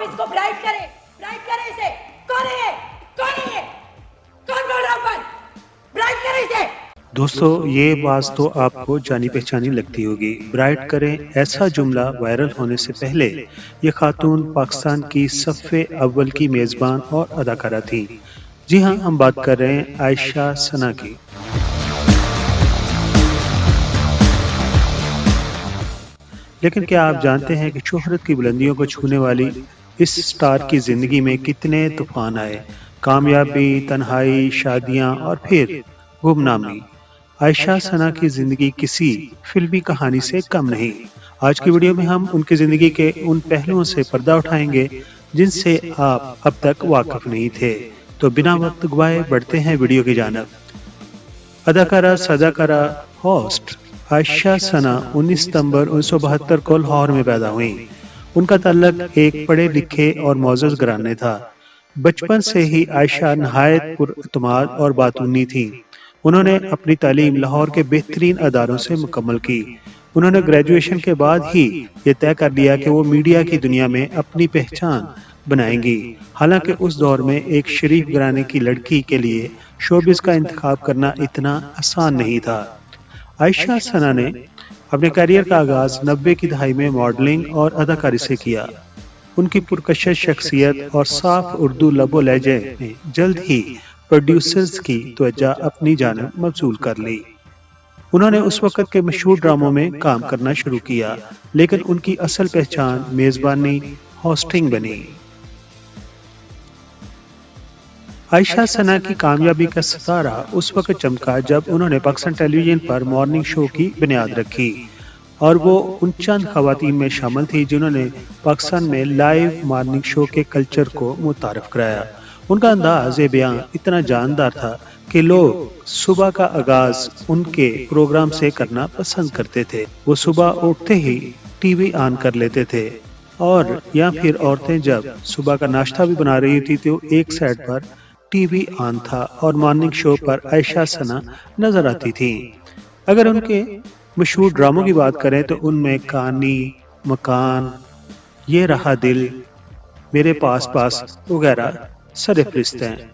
आप इसको ब्राइट करें इसे। कौन है ये? कौन है ये? कौन बोल रहा ऊपर? ब्राइट करें इसे। दोस्तों, ये बात तो आपको जानी पहचानी लगती होगी। ब्राइट करें ऐसा जुमला वायरल होने से पहले ये खातून पाकिस्तान की सफ़े अव्वल की मेज़बान और अदाकारा थी। जी हाँ, हम बात कर रहे हैं आयशा सना की। लेकिन क्या आप जानते हैं कि शोहरत की बुलंदियों को छूने वाली इस स्टार की जिंदगी में कितने तूफान आए? कामयाबी, तन्हाई, शादियां और फिर गुमनामी। आयशा सना की जिंदगी किसी फिल्मी कहानी से कम नहीं। आज की वीडियो में हम उनकी जिंदगी के उन पहलुओं से पर्दा उठाएंगे जिनसे आप अब तक वाकिफ नहीं थे। तो बिना वक्त गवाए बढ़ते हैं वीडियो की जानिब। अदाकारा, सदाकारा, होस्ट आयशा सना 19 सितंबर 1972 को लाहौर में पैदा हुई। उनका ताल्लुक एक पढ़े लिखे और मोअज़्ज़ज़ घराने था। बचपन से ही आयशा नहायत पुरअतमाद और बातूनी थी। उन्होंने अपनी तालीम लाहौर के बेहतरीन अदारों से मुकम्मल की। उन्होंने ग्रेजुएशन के बाद ही ये तय कर लिया कि वो मीडिया की दुनिया में अपनी पहचान बनाएंगी। हालांकि उस दौर में एक शरीफ घराने की लड़की के लिए शोबिज़ का इंतखाब करना इतना आसान नहीं था। आयशा सना ने अपने करियर का आगाज 90 की दहाई में मॉडलिंग और अदाकारी से किया। उनकी पुरकशिश शख्सियत और साफ उर्दू लबो लहजे ने जल्द ही प्रोड्यूसर्स की तवज्जो अपनी जानिब मबसूल कर ली। उन्होंने उस वक्त के मशहूर ड्रामों में काम करना शुरू किया, लेकिन उनकी असल पहचान मेजबानी, होस्टिंग बनी। आयशा सना की कामयाबी का सितारा उस वक्त चमका जब उन्होंने पाकिस्तान टेलीविजन पर मॉर्निंग शो की बुनियाद रखी, और वो उन चंद खवातीन में शामिल थी जिन्होंने पाकिस्तान में लाइव मॉर्निंग शो के कल्चर को मुतारफ कराया। उनका अंदाज़ बयां इतना जानदार था कि लोग सुबह का आगाज उनके प्रोग्राम से करना पसंद करते थे। वो सुबह उठते ही टीवी ऑन कर लेते थे, और या फिर औरतें जब सुबह का नाश्ता भी बना रही थी तो एक साइड पर टीवी ऑन था और मॉर्निंग शो पर आयशा सना नजर आती थी। अगर उनके मशहूर ड्रामों की बात करें तो उनमें कहानी, मकान, ये रहा दिल, मेरे पास पास वगैरह सरफहरिस्त हैं।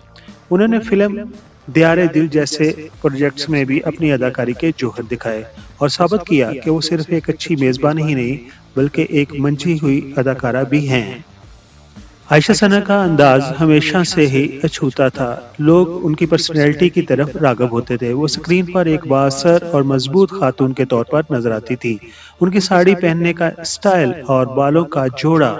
उन्होंने फिल्म दियारे दिल जैसे प्रोजेक्ट्स में भी अपनी अदाकारी के जौहर दिखाए और साबित किया कि वो सिर्फ एक अच्छी मेजबान ही नहीं बल्कि एक मंझी हुई अदाकारा भी हैं। आयशा सना का अंदाज हमेशा से ही अछूता था। लोग उनकी पर्सनैलिटी की तरफ राग़िब होते थे। वो स्क्रीन पर एक बाअसर और मजबूत खातून के तौर पर नजर आती थी। उनकी साड़ी पहनने का स्टाइल और बालों का जोड़ा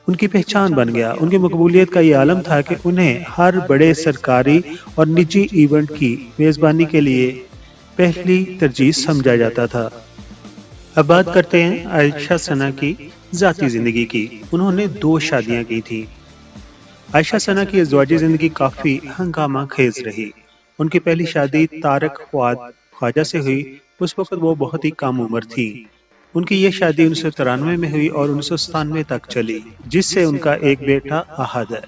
उनकी पहचान बन गया। उनकी मकबूलियत का ये आलम था कि उन्हें हर बड़े सरकारी और निजी इवेंट की मेजबानी के लिए पहली तरजीह समझा जाता था। अब बात करते हैं आयशा सना की ज़ाती जिंदगी की। उन्होंने 2 शादियां की थी। आयशा सना की ज़वाजी जिंदगी काफी हंगामा खेज रही। उनकी पहली शादी तारक फुआद ख्वाजा से हुई। उस वक्त वो बहुत ही कम उम्र थी। उनकी ये शादी 1993 में हुई और 1997 तक चली, जिससे उनका एक बेटा अहद है।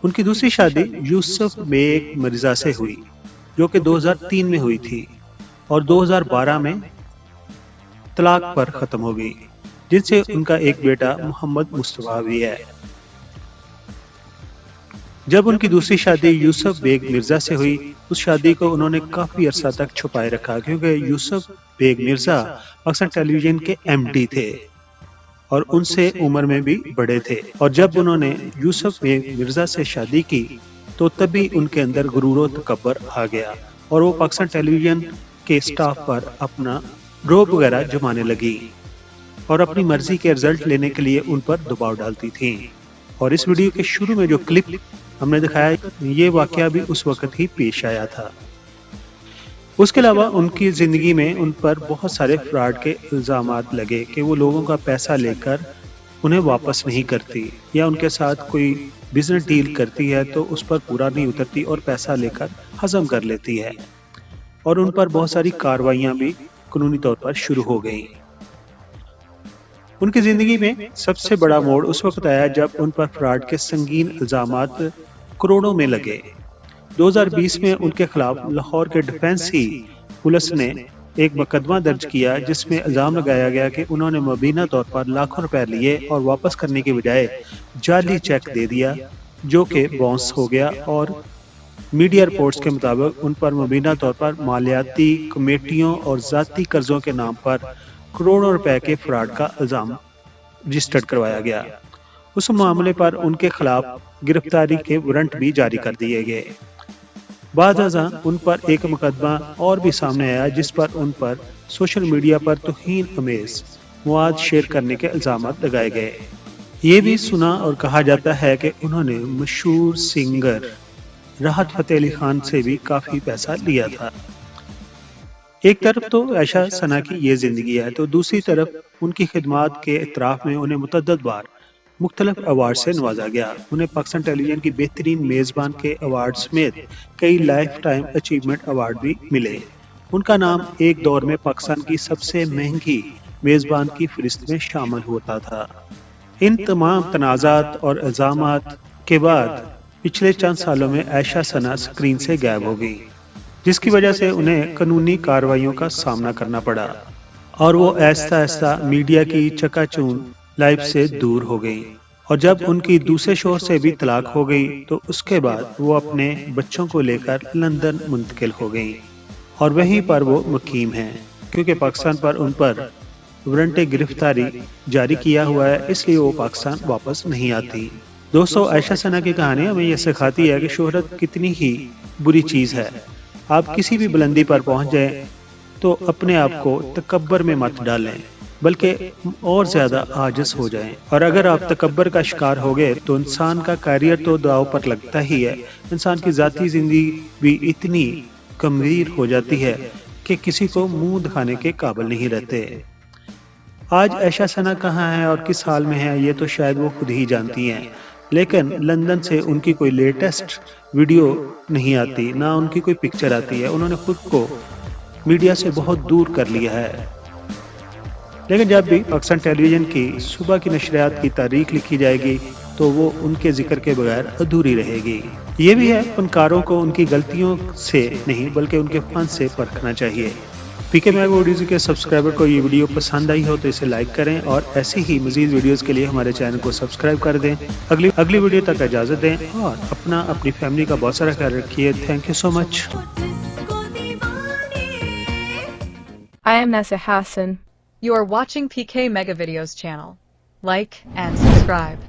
उनकी दूसरी शादी यूसुफ बेग मिर्जा से हुई, जो कि 2003 में हुई थी और 2012 में तलाक पर खत्म हो गई, जिनसे उनका एक बेटा मोहम्मद मुस्तफा भी है। जब उनकी दूसरी शादी यूसुफ बेग मिर्जा से हुई, उस शादी को उन्होंने काफी अरसा तक छुपाए रखा, क्योंकि यूसुफ बेग मिर्जा पाकिस्तान टेलीविजन के एमडी थे और उनसे उम्र में भी बड़े थे। और जब उन्होंने यूसुफ बेग मिर्जा से शादी की तो तभी उनके अंदर गुरूर और तकब्बर आ गया और वो पाकिस्तान टेलीविजन के स्टाफ पर अपना रोब वगैरह जमाने लगी और अपनी मर्जी के रिजल्ट लेने के लिए उन पर दबाव डालती थी। और इस वीडियो के शुरू में जो क्लिप हमने दिखाया, ये वाकया भी उस वक्त ही पेश आया था। उसके अलावा उनकी जिंदगी में उन पर बहुत सारे फ्रॉड के इल्जामात लगे कि वो लोगों का पैसा लेकर उन्हें वापस नहीं करती, या उनके साथ कोई बिजनेस डील करती है तो उस पर पूरा नहीं उतरती और पैसा लेकर हजम कर लेती है। और उन पर बहुत सारी कार्रवाइयां भी कानूनी तौर पर शुरू हो गई। उनकी जिंदगी में सबसे बड़ा मोड़ उस वक्त आया जब उन पर फ्रॉड के संगीन इल्जामात करोड़ों में लगे। 2020 में उनके खिलाफ लाहौर के डिफेंस ही पुलिस ने ایک مقدمہ درج کیا جس میں الزام لگایا گیا کہ انہوں نے مبینہ طور پر لاکھوں روپے لیے اور واپس کرنے کے بجائے جعلی چیک دے دیا جو کہ باؤنس ہو گیا، اور میڈیا رپورٹس کے مطابق ان پر مبینہ طور پر مالیاتی کمیٹیوں اور ذاتی قرضوں کے نام پر کروڑوں روپے کے فراڈ کا الزام رجسٹرڈ کروایا گیا۔ اس معاملے پر ان کے خلاف گرفتاری کے وارنٹ بھی جاری کر دیے گئے۔ بعد ازاں ان پر ایک مقدمہ اور بھی سامنے آیا جس پر ان پر سوشل میڈیا پر توہین آمیز مواد شیئر کرنے کے الزامات لگائے گئے۔ یہ بھی سنا اور کہا جاتا ہے کہ انہوں نے مشہور سنگر راحت فتح علی خان سے بھی کافی پیسہ لیا تھا۔ ایک طرف تو عائشہ ثنا کی یہ زندگی ہے تو دوسری طرف ان کی خدمات کے اعتراف میں انہیں متعدد بار مختلف ایوارڈ سے نوازا گیا۔ انہیں پاکستان ٹیلی ویژن کی بہترین میزبان کے ایوارڈ سمیت کئی لائف ٹائم اچیومنٹ ایوارڈ بھی ملے۔ ان کا نام ایک دور میں پاکستان کی سب سے مہنگی میزبان کی فہرست میں شامل ہوتا تھا۔ ان تمام تنازعات اور الزامات کے بعد پچھلے چند سالوں میں عائشہ ثنا اسکرین سے غائب ہو گئی، جس کی وجہ سے انہیں قانونی کارروائیوں کا سامنا کرنا پڑا اور وہ آہستہ آہستہ میڈیا کی چکا چوند لائف سے دور ہو گئی، اور جب ان کی دوسرے شوہر سے بھی طلاق ہو گئی تو اس کے بعد وہ اپنے بچوں کو لے کر لندن منتقل ہو گئیں اور وہیں پر وہ مقیم ہیں، کیونکہ پاکستان پر ان پر وارنٹ گرفتاری جاری کیا ہوا ہے، اس لیے وہ پاکستان واپس نہیں آتی۔ دوستو، عائشہ ثنا کی کہانی ہمیں یہ سکھاتی ہے کہ شہرت کتنی ہی بری چیز ہے۔ آپ کسی بھی بلندی پر پہنچ جائیں تو اپنے آپ کو تکبر میں مت ڈالیں، بلکہ اور زیادہ عاجز ہو جائیں، اور اگر آپ تکبر کا شکار ہو گئے تو انسان کا کیریئر تو داؤ پر لگتا ہی ہے، انسان کی ذاتی زندگی بھی اتنی کمزور ہو جاتی ہے کہ کسی کو منہ دکھانے کے قابل نہیں رہتے۔ آج عائشہ ثنا کہاں ہے اور کس حال میں ہے یہ تو شاید وہ خود ہی جانتی ہیں، لیکن لندن سے ان کی کوئی لیٹسٹ ویڈیو نہیں آتی، نہ ان کی کوئی پکچر آتی ہے۔ انہوں نے خود کو میڈیا سے بہت دور کر لیا ہے، لیکن جب بھی پاکستان ٹیلی ویژن کی صبح کی نشریات کی تاریخ لکھی جائے گی تو وہ ان کے ذکر کے بغیر ادھوری رہے گی۔ یہ بھی ہے، فنکاروں کو ان کی غلطیوں سے نہیں بلکہ ان کے فن سے پرکھنا چاہیے۔ پی کے میگ ویڈیوز کے سبسکرائبر کو یہ ویڈیو پسند آئی ہو تو اسے لائک کریں اور ایسی ہی مزید ویڈیوز کے لیے ہمارے چینل کو سبسکرائب کر دیں۔ اگلی ویڈیو تک اجازت دیں اور اپنی فیملی کا بہت سارا خیال رکھیے۔ Thank you so much. I am Nasser Hassan. You are watching PK Mega Videos channel. Like and subscribe.